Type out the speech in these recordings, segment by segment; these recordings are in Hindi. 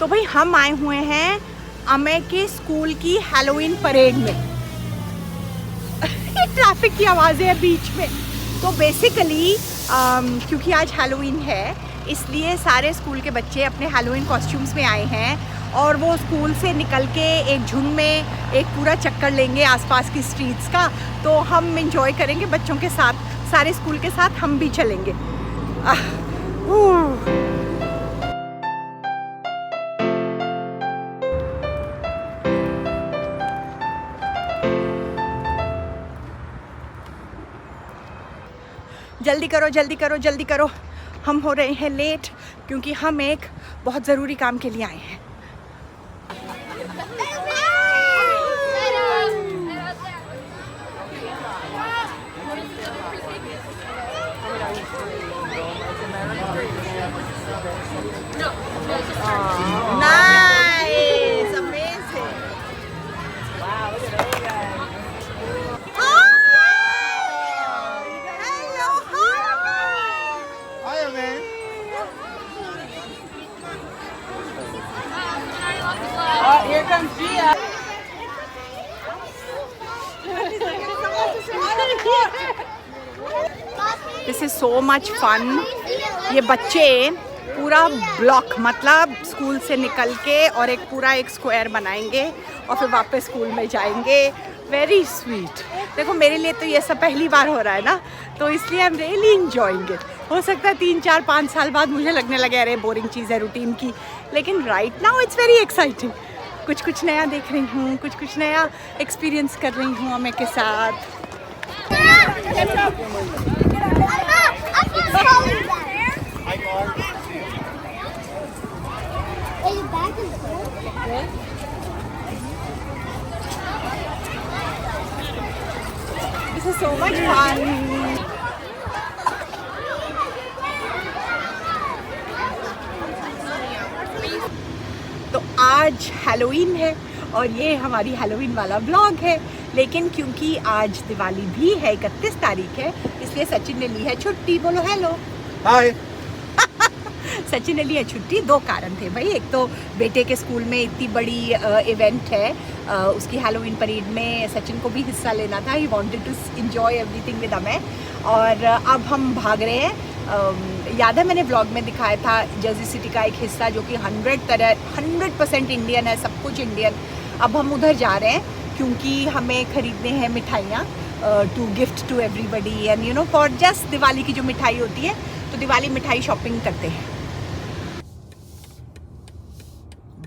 तो भाई हम आए हुए हैं अमय के स्कूल की हैलोवीन परेड में। ट्रैफिक की आवाज़ें हैं बीच में। तो बेसिकली क्योंकि आज हैलोवीन है इसलिए सारे स्कूल के बच्चे अपने हैलोवीन कॉस्ट्यूम्स में आए हैं और वो स्कूल से निकल के एक झुंड में एक पूरा चक्कर लेंगे आसपास की स्ट्रीट्स का। तो हम एंजॉय करेंगे बच्चों के साथ, सारे स्कूल के साथ हम भी चलेंगे। जल्दी करो जल्दी करो जल्दी करो, हम हो रहे हैं लेट क्योंकि हम एक बहुत ज़रूरी काम के लिए आए हैं। Nice, amazing. Wow, look at those guys. Hello, Hi, man. here comes Gia. This is so much fun. ये बच्चे पूरा ब्लॉक मतलब स्कूल से निकल के और एक पूरा एक स्क्वायर बनाएंगे और फिर वापस स्कूल में जाएंगे। Very sweet. देखो मेरे लिए तो ये सब पहली बार हो रहा है ना, तो इसलिए I am really enjoying it. हो सकता है 3, 4, 5 साल बाद मुझे लगने लगे अरे बोरिंग चीज़ है रूटीन की, लेकिन right now it's very exciting. कुछ नया देख रही हूँ, कुछ नया एक्सपीरियंस कर रही हूँ अम्मा के साथ। This is so much fun. तो आज हैलोवीन है और ये हमारी हैलोवीन वाला ब्लॉग है, लेकिन क्योंकि आज दिवाली भी है, 31 तारीख है, इसलिए सचिन ने ली है छुट्टी। बोलो हेलो। हाय। सचिन ने ली है छुट्टी। 2 कारण थे भाई। एक तो बेटे के स्कूल में इतनी बड़ी इवेंट है, उसकी हैलोवीन परेड में सचिन को भी हिस्सा लेना था। He wanted to enjoy everything with Amay. और अब हम भाग रहे हैं। याद है मैंने व्लॉग में दिखाया था जर्सी सिटी का एक हिस्सा जो कि 100% इंडियन है, सब कुछ इंडियन। अब हम उधर जा रहे हैं क्योंकि हमें खरीदने हैं मिठाइयाँ to gift to everybody and you know for just Diwali की जो मिठाई होती है, तो दिवाली मिठाई शॉपिंग करते हैं।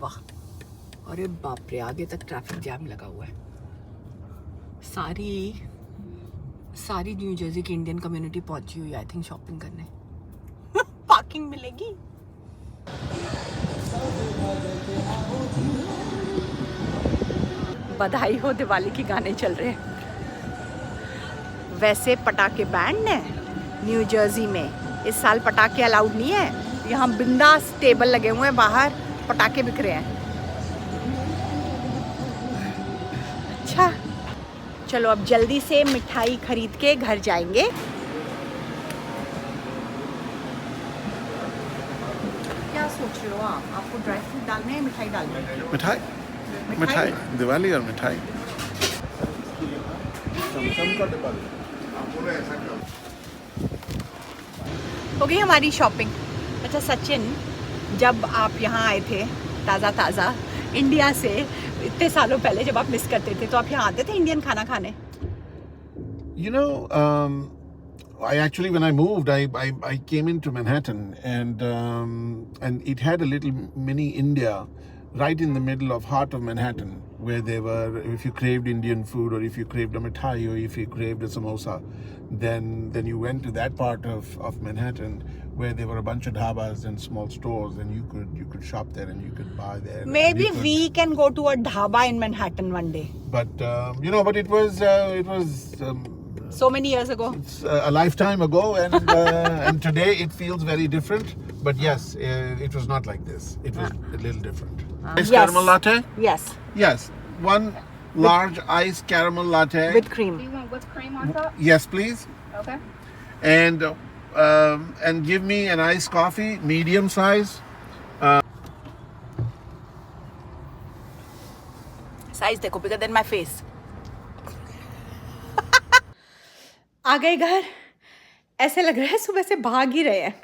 वाह, अरे बाप रे, आगे तक ट्रैफिक जैम लगा हुआ है। सारी न्यू जर्सी की इंडियन कम्युनिटी पहुंची हुई है आई थिंक शॉपिंग करने। पार्किंग मिलेगी। बधाई हो दिवाली के गाने चल रहे हैं। वैसे पटाखे बैंड है न्यू जर्सी में, इस साल पटाखे अलाउड नहीं है। यहाँ बिंदास टेबल लगे हुए हैं, बाहर पटाखे बिक रहे हैं। अच्छा चलो अब जल्दी से मिठाई खरीद के घर जाएंगे। क्या सोच रहे हो आप? आपको ड्राई फ्रूट डालने हैं, मिठाई डालनी है? मिठाई दिवाली और मिठाई। हो गई हमारी शॉपिंग। अच्छा सचिन, जब आप यहाँ आए थे ताज़ा इंडिया से, इतने सालों पहले जब आप मिस करते थे, तो आप यहाँ आते थे इंडियन खाना खाने? You know, I actually, when I moved, I came into Manhattan, and it had a little mini India right in the middle of heart of Manhattan, where there were, if you craved Indian food or if you craved a mithai or if you craved a samosa, then you went to that part of Manhattan where there were a bunch of dhabas and small stores, and you could shop there and you could buy there. Maybe we can go to a dhaba in Manhattan one day. But but it was so many years ago. It's a lifetime ago, and today it feels very different. But yes, it was not like this. It was a little different. Ice caramel latte? Yes. Yes. One large ice caramel latte. With cream. Do you want whipped cream on top? Yes, please. Okay. And give me an iced coffee, medium size. Size देखो, बिगर देन माय फेस। आ गए घर, ऐसे लग रहा है सुबह से भाग ही रहे हैं।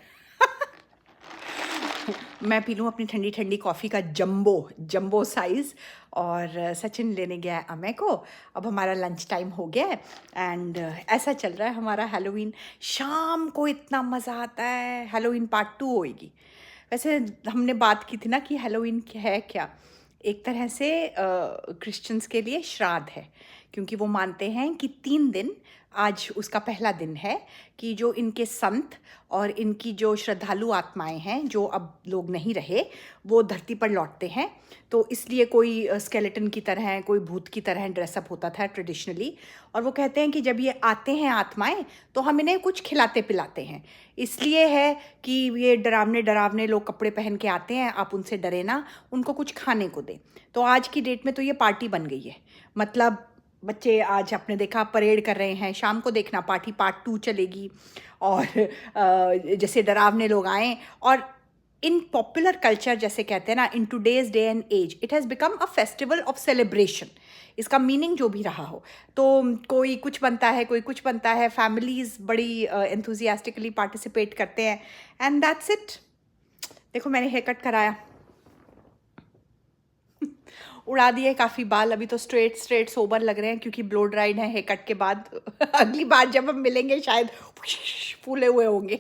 मैं पी लूँ अपनी ठंडी ठंडी कॉफ़ी का जंबो साइज़। और सचिन लेने गया है अमे को। अब हमारा लंच टाइम हो गया है एंड ऐसा चल रहा है हमारा हैलोवीन। शाम को इतना मज़ा आता है। हैलोवीन पार्ट 2 होएगी। वैसे हमने बात की थी ना कि हैलोवीन है क्या, एक तरह से क्रिश्चियंस के लिए श्राद्ध है, क्योंकि वो मानते हैं कि 3 दिन, आज उसका पहला दिन है कि जो इनके संत और इनकी जो श्रद्धालु आत्माएं हैं, जो अब लोग नहीं रहे, वो धरती पर लौटते हैं। तो इसलिए कोई स्केलेटन की तरह, कोई भूत की तरह ड्रेसअप होता था ट्रेडिशनली। और वो कहते हैं कि जब ये आते हैं आत्माएं, तो हम इन्हें कुछ खिलाते पिलाते हैं। इसलिए है कि ये डरावने लोग कपड़े पहन के आते हैं, आप उनसे डरे ना, उनको कुछ खाने को दें। तो आज की डेट में तो ये पार्टी बन गई है। मतलब बच्चे आज आपने देखा परेड कर रहे हैं, शाम को देखना पार्टी पार्ट 2 चलेगी। और जैसे डरावने लोग आए, और इन पॉपुलर कल्चर जैसे कहते हैं ना, in today's day and as it has become a festival of celebration. इसका मीनिंग जो भी रहा हो, तो कोई कुछ बनता है, कोई कुछ बनता है, फैमिलीज़ बड़ी एंथुजियास्टिकली पार्टिसिपेट करते हैं एंड दैट्स इट। देखो मैंने हेयर कट कराया, उड़ा दिए काफ़ी बाल, अभी तो स्ट्रेट सोबर लग रहे हैं क्योंकि ब्लो ड्राइड है हेयर कट के बाद। अगली बार जब हम मिलेंगे शायद फूले हुए होंगे।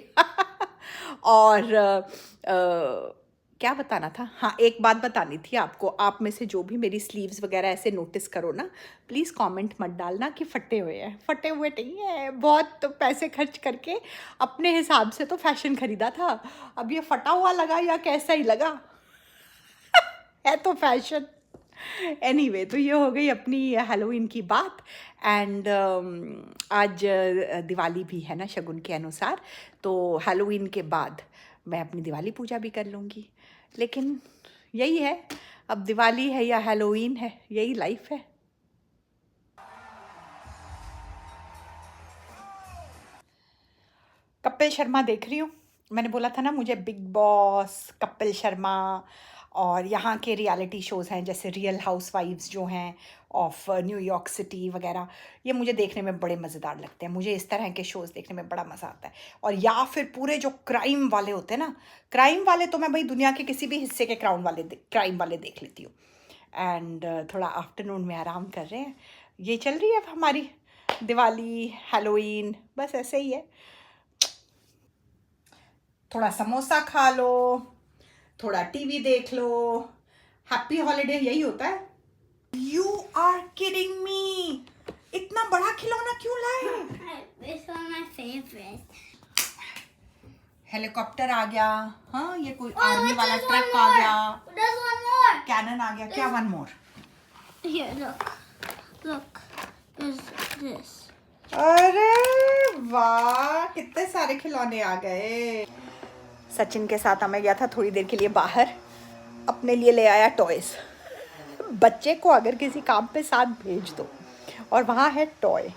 और क्या बताना था, हाँ एक बात बतानी थी आपको। आप में से जो भी मेरी स्लीव्स वगैरह ऐसे नोटिस करो ना, प्लीज़ कमेंट मत डालना कि फटे हुए हैं। फटे हुए नहीं है, बहुत तो पैसे खर्च करके अपने हिसाब से तो फैशन खरीदा था। अब ये फटा हुआ लगा या कैसा ही लगा, है तो फैशन। एनीवे, तो ये हो गई अपनी हैलोवीन की बात। एंड आज दिवाली भी है ना शगुन के अनुसार, तो हैलोवीन के बाद मैं अपनी दिवाली पूजा भी कर लूँगी। लेकिन यही है, अब दिवाली है या हैलोवीन है, यही लाइफ है। कपिल शर्मा देख रही हूँ। मैंने बोला था ना मुझे बिग बॉस, कपिल शर्मा और यहाँ के रियलिटी शोज़ हैं जैसे रियल हाउसवाइव्स जो हैं ऑफ न्यूयॉर्क सिटी वगैरह, ये मुझे देखने में बड़े मज़ेदार लगते हैं। मुझे इस तरह के शोज़ देखने में बड़ा मज़ा आता है। और या फिर पूरे जो क्राइम वाले होते हैं ना, क्राइम वाले तो मैं भाई दुनिया के किसी भी हिस्से के क्राइम वाले देख लेती हूँ। एंड थोड़ा आफ्टरनून में आराम कर रहे हैं। ये चल रही है हमारी दिवाली, हैलोवीन, बस ऐसे ही है। थोड़ा समोसा खा लो, थोड़ा टीवी देख लो, हैप्पी हॉलीडे, यही होता है। यू आर किडिंग मी, इतना बड़ा खिलौना क्यों लाए? This one my favorite. Helicopter आ गया, हाँ ये कोई आर्मी वाला ट्रक आ गया, There's one more. कैनन आ गया। क्या one more? Here, look. There's this. अरे वाह, कितने सारे खिलौने आ गए। सचिन के साथ मैं गया था थोड़ी देर के लिए बाहर, अपने लिए ले आया टॉयज। बच्चे को अगर किसी काम पे साथ भेज दो और वहाँ है टॉय,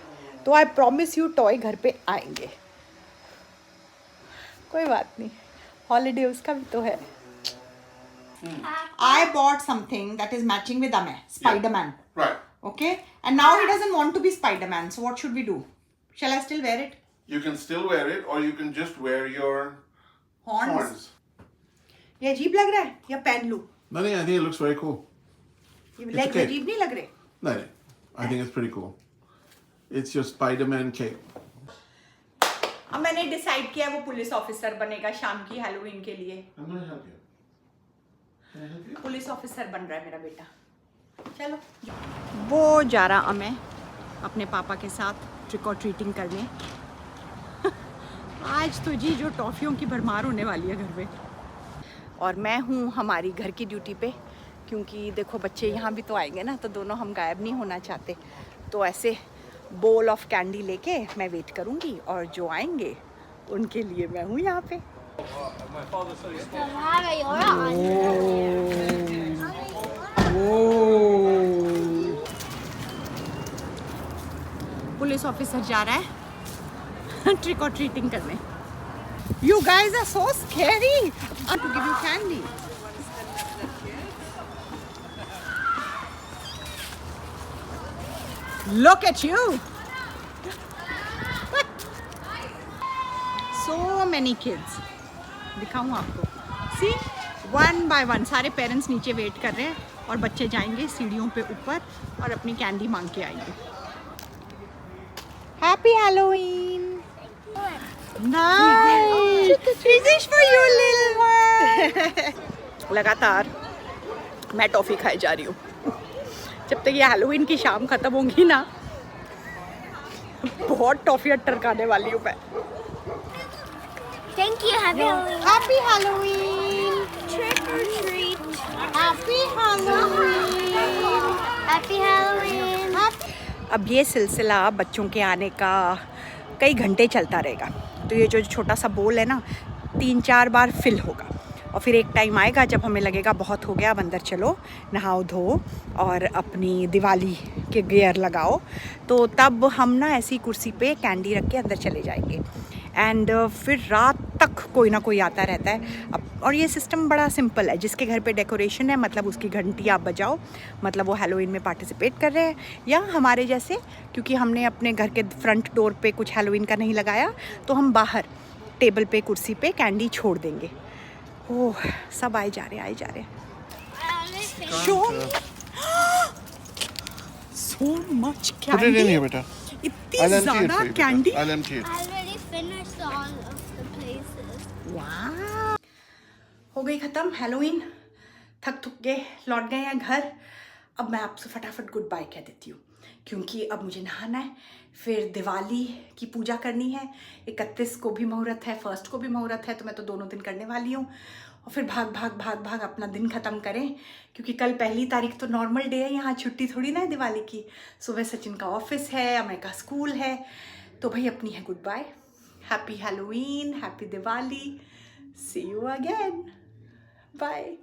तो आई प्रॉमिस यू टॉय घर पे आएंगे। कोई बात नहीं, हॉलीडे उसका भी तो है। I bought something that is matching with Ame, Spider-Man. Right. Okay? And now he doesn't want to be Spider-Man, so what should we do? Shall I still wear it? You can still wear it, or you can just wear your horns. ये अजीब लग रहा है या पहन लूं? No, I think it looks very cool. ये It's लेग okay. अजीब नहीं लग रहे? No, I think it's pretty cool. It's your Spider-Man cape. अब मैंने डिसाइड किया वो पुलिस ऑफिसर बनेगा शाम की हैलोवीन के लिए। I'm gonna help you. Can I help you? Police officer बन रहा है मेरा बेटा। चलो, वो जा रहा मैं अपने पापा के साथ ट्रिक और ट्रीटिंग करने। आज तो जी जो टॉफ़ियों की भरमार होने वाली है घर में। और मैं हूँ हमारी घर की ड्यूटी पे, क्योंकि देखो बच्चे यहाँ भी तो आएंगे ना, तो दोनों हम गायब नहीं होना चाहते। तो ऐसे बोल ऑफ कैंडी लेके मैं वेट करूँगी, और जो आएंगे उनके लिए मैं हूँ यहाँ पे। पुलिस ऑफिसर जा रहा है ट्रिक और ट्रीटिंग करने। You guys are so scary. I want to give you candy. Look at you. So many kids. दिखाऊं आपको. See, one by one सारे पेरेंट्स नीचे वेट कर रहे हैं और बच्चे जाएंगे सीढ़ियों पे ऊपर और अपनी कैंडी मांग के आएंगे. Happy Halloween. Nice. This is for you, little one. लगातार मैं टॉफी खाई जा रही हूँ. जब तक ये हैलोवीन की शाम खत्म होगी ना, बहुत टॉफी टरकाने वाली हूँ मैं. Thank you. Happy Halloween. Happy Halloween. Trick or treat. Happy Halloween. Happy Halloween. अब ये सिलसिला बच्चों के आने का कई घंटे चलता रहेगा. तो ये जो छोटा सा बोल है ना, 3-4 बार फिल होगा और फिर एक टाइम आएगा जब हमें लगेगा बहुत हो गया, अब अंदर चलो, नहाओ धो और अपनी दिवाली के गियर लगाओ. तो तब हम ना ऐसी कुर्सी पे कैंडी रख के अंदर चले जाएंगे. एंड फिर रात तक कोई ना कोई आता रहता है. अब और ये सिस्टम बड़ा सिंपल है. जिसके घर पे डेकोरेशन है मतलब उसकी घंटी आप बजाओ, मतलब वो हैलोवीन में पार्टिसिपेट कर रहे हैं. या हमारे जैसे, क्योंकि हमने अपने घर के फ्रंट डोर पे कुछ हैलोवीन का नहीं लगाया, तो हम बाहर टेबल पे कुर्सी पे कैंडी छोड़ देंगे. ओह, सब आए जा रहे. Show me. So much Put it in candy. here, beta. इतनी I'll empty it ज़्यादा for you, beta. Candy. I'll empty it. I already finished all of the places. वाह, हो गई ख़त्म हैलोवीन. थक गए, लौट गए हैं घर. अब मैं आपसे फटाफट गुड बाय कह देती हूँ, क्योंकि अब मुझे नहाना है. फिर दिवाली की पूजा करनी है. 31 को भी मुहूर्त है, 1 को भी मुहूर्त है, तो मैं तो दोनों दिन करने वाली हूँ. और फिर भाग अपना दिन ख़त्म करें, क्योंकि कल 1 तारीख तो नॉर्मल डे है. यहाँ छुट्टी थोड़ी ना है दिवाली की. सुबह सचिन का ऑफिस है, अमय का स्कूल है. तो भाई अपनी है goodbye. Happy Halloween, happy Diwali. See you again. Bye.